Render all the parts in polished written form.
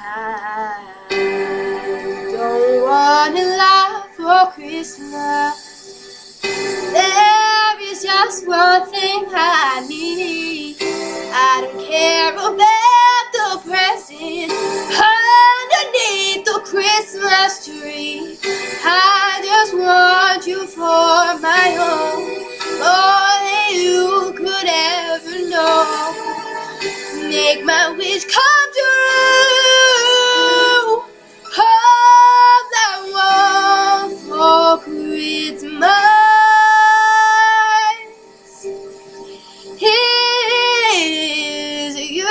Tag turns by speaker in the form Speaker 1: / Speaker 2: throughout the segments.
Speaker 1: I don't want a lot for Christmas. There is just one thing I need. I don't care about the present underneath the Christmas tree. I just want you for my own, more than you could ever know. Make my wish come true. All I want for Christmas is you.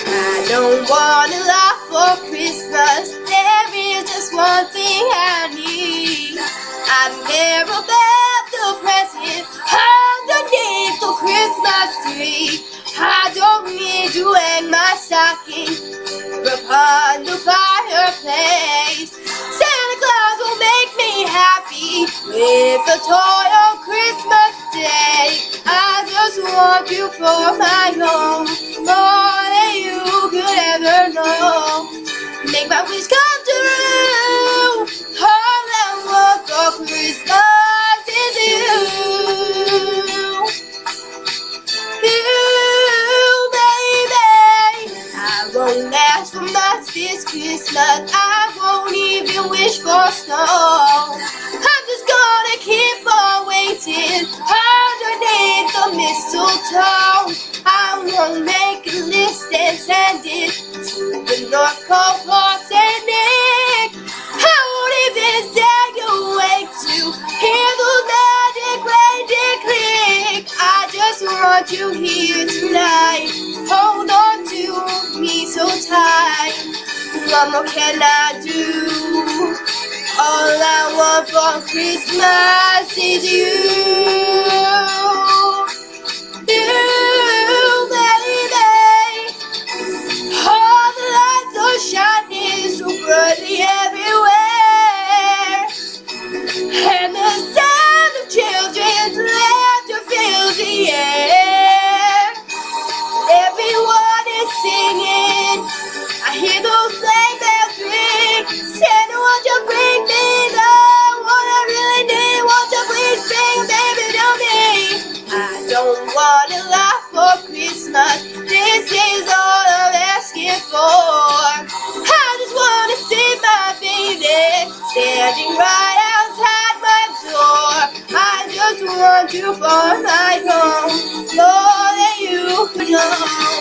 Speaker 1: I don't want a lot for Christmas. There is just one thing I need. I don't care about the present underneath the Christmas tree. I don't need to hang my stocking upon the fireplace. Santa Claus will make me happy with a toy on Christmas Day. I just want you for my own, more than you could ever know. Make my wish come true. All I want for Christmas is you. You, baby. I won't ask for much this Christmas. I won't even wish for snow. I'm just gonna keep on waiting underneath the mistletoe. I won't make a list and send it to the North Pole for Saint Nick. I won't even stay awake to hear the magic reindeer click. I just want you here tonight. Hold on to me so tight. What more can I do? All I want for Christmas is you. You, baby. All the lights are shining so brightly everywhere, and the sound of children's laughter fills the air. Everyone is singing. I hear those sleigh bells ring. Santa, won't you bring me the one I really need? Won't you please bring a baby to me? I don't want a lot for Christmas. This is all I'm asking for. I just want to see my baby standing right outside my door. I just want you for my home, more than you could know.